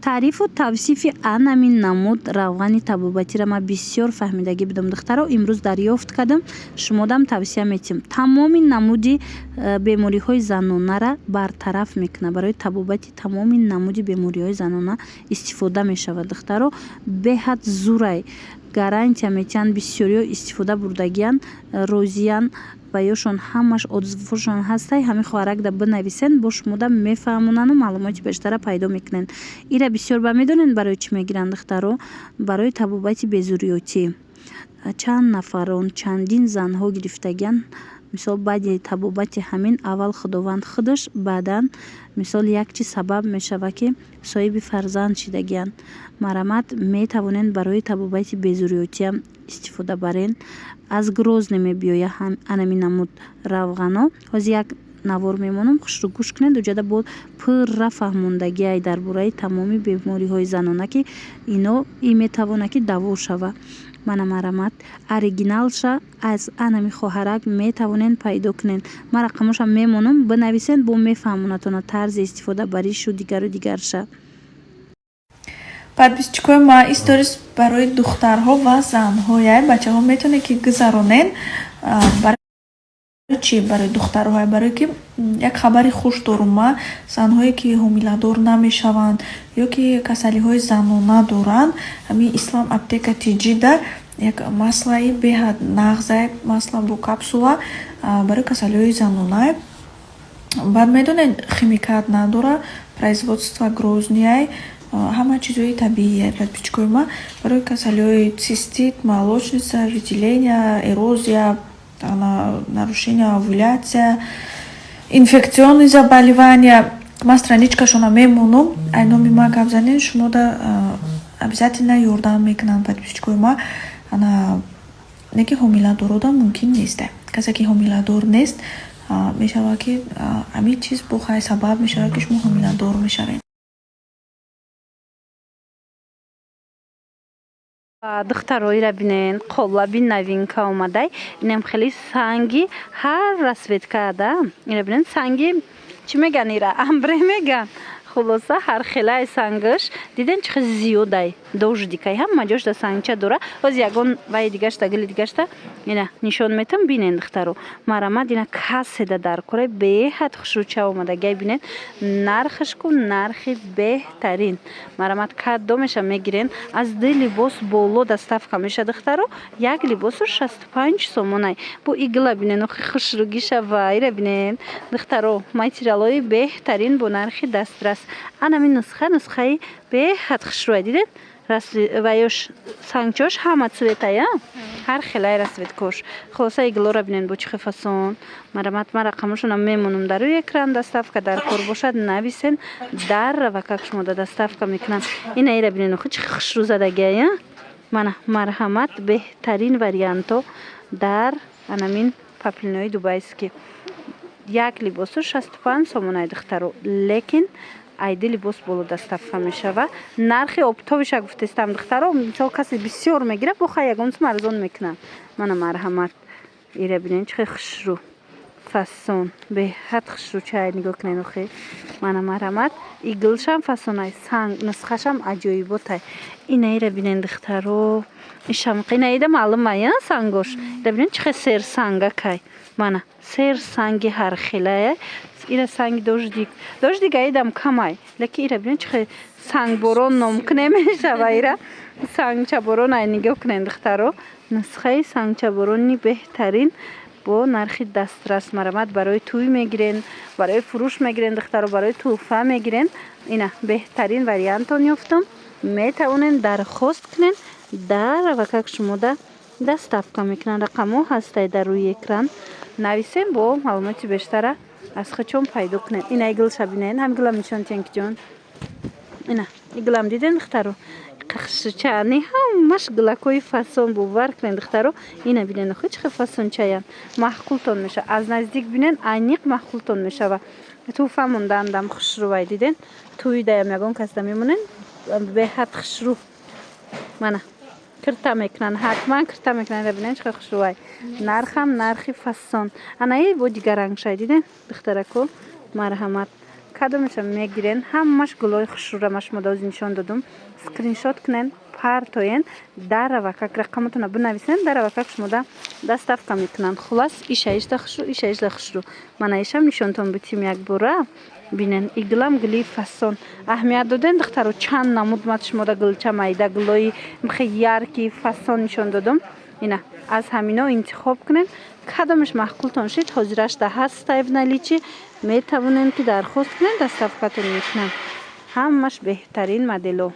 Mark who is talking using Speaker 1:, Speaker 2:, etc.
Speaker 1: таърифу тавсифи анамин намуд равғани табобатиро ман бисёр фаҳмидагӣ будам духтаро. имрӯз дарёфт кардам, шумодам тавсия метиҳем. Тамоми намуди бемориҳои занонара бартараф мекунад. Барои табобати тамоми намуди бемориҳои занона истифода мешавад духтаро. беҳад зурай гарантия метиҳанд, бисёриҳо истифода бурдагиянд, розиянд ва ёшон ҳамаш отзывҳошон ҳастай. ҳамин хоҳаракда бинависен, бо шумода мефаҳмонану маълумоти бештара пайдо мекунен. ира бисёр ба медонед барои чӣ мегиранд духтаро? Барои табобати безурётӣ. Чанд нафарон, чандин занҳо гирифтагиянд. мисол баъди табобати ҳамин аввал худованд худаш, баъдан мисол як чиз сабаб мешавад ки соҳиби фарзанд шидагиянд. марамат метавонед барои табобати безурётиам истифода барен. аз грозне мебиёяд анамин намуд равғано. ҳозир як навор мемонам, хушрӯ гӯш кунед. уҷада бо пурра фаҳмондагӣ дар бораи тамоми бемориҳои занона ки ино метавонад ки даво шава. мана марамат оригиналша аз анами хоҳарак метавонен пайдо кунен. ман рақамоша мемонам, бинависен, бо мефаҳмонатона тарзи истифода баришу дигару дигарша.
Speaker 2: подписчикои ма историс барои духтарҳо ва занҳо бачаҳо метавонед ки гузаронен. Барои чӣ? Барои духтарҳо, барои ки як хабари хуш дорум ма. Занҳое ки ҳомиладор намешаванд ё ки касалиҳои занона доранд, ҳамин ислам аптека тиҷида як маслаи беҳад нағза, масла бо капсула барои касалиҳои занона. баъд медонед химикат надора, производство грозния, ҳама чизои табиӣ. подписчикои ма барои касалиҳои цистит, молочница, выделение, эрозия, нарушение овуляция, инфекционные заболевания. Ман страничкашона мемонам. Айноми ма гап занед, шумо да обязательно ёрдам мекунанд подписчикои ма. неки ҳомиладорода мумкин нест. касе ки ҳомиладор нест мешавад ки ҳамин чиз бо хай сабаб мешавад ки шумо ҳомиладор мешавед.
Speaker 1: духтаро ира бинен, қолаби новинка омадай. инам хеле санги ҳар расветкада. ира бинен санги чӣ меган, ира амбре меган. хулоса ҳар хелаи сангаш диден чӣ хеле зиёдай дождикай ҳама ҷошта сангча дора. ҳозир ягон ваи дигашта гили дигашта ина нишон метам бинен духтаро. марамад ина каседа дар кора беҳад хушрӯча омадагай бинен. нархашку нархи беҳтарин. марамад кадомеша мегирен. аз ду либос боло доставка меша духтаро. як либосу 65 сомонай. бо игла бинен охи хушрӯгӣ шава. ира бинен духтаро, материалои беҳтарин бо нархи дастрас. анами нусхаи беҳад хушрӯа дидед. ваёш сангчош ҳама цветая, ҳар хелай расветкош. хулоса иглора бинен бо чӣ фасон. марамат ма рақамошона мемонам дар рӯи экран. доставка дар кор бошад нависен, даррава как шумо да доставка мекунам. ина ира бинен охи чӣ хушрӯ задагия. мана марҳамат беҳтарин варианто дар анамин паплинои дубайский. як либосу 65 сомонай духтаро. лекин айди либос боло доставка мешава. нархи оптовиша гуфтестам духтаро. мисол касе бисёр мегира боха ягон сум арзон мекунам. мана марҳамат. ира бинен чӣ хушрӯ фасон. беҳад хушрӯ чай нигоҳ кунед охи. мана марҳамат. иглшам фасонай, санг нусхашам аҷоиботай. ина ира бинен духтаро. ишамқи ина ида маълумай сангош. ира бинен чӣ сер сангакай. мана сер санги ҳар хелая. ира санги дождик аидам камай. леки ира бинен чӣ сангборон номкуне мешава. ира сангчаборон ай нигоҳ кунед духтаро. нусхаи сангчаборони беҳтарин бо нархи дастрас. марамат барои тӯй мегирен, барои фурӯш мегирен духтаро, барои тӯҳфа мегирен. ина беҳтарин вариантон ёфтам. метавонен дархост кунен. дарва как шумо да доставка мекунанд. рақамҳо ҳастай дар рӯи экран. нависен бо маълумоти бештара аз хучом пайдо кунед. ина иглша бинен. ҳам иглам нишон тенкиҷон. ина иглам диден духтаро. қахшучани ҳамаш гулакои фасон бовар кунед духтаро. ина бинен охи чӣ фасон чаян. маҳқултон меша. аз наздик бинен айниқ маҳқултон мешава. тӯҳфа мондандам хушрӯвай диден. тӯйдаям ягон касда мемонен. беҳад хушрӯ. мана кирта мекунанд. ҳатман кирта мекунанд. ира бинен чӣ хушрӯвай. нархам нархи фасон. анаи бо дигар рангшай диден духтарако. марҳамат. кадомеша мегирен. Ҳамаш гулҳои хушрӯра шумо доз нишон додум. Скриншот кунен, партоен, дар равакак рақамотона бинависен, дар равакак шумода доставка мекунанд. Хулас иша хушрӯ, иша хушрӯ. Мана ишам нишонтон бутим як бора. Бинен иглам гули фасон. Аҳамият доден духтаро чанд намуд мат шумода гулча майда гулҳои хеле ярки фасон нишон додум. Ина аз ҳамино интихоб кунен. Кадомаш маҳқултон шид ҳозираш да ҳастаи в наличи метавонен ки дархост кунен доставкатон мекунанд. Ҳамаш беҳтарин модело.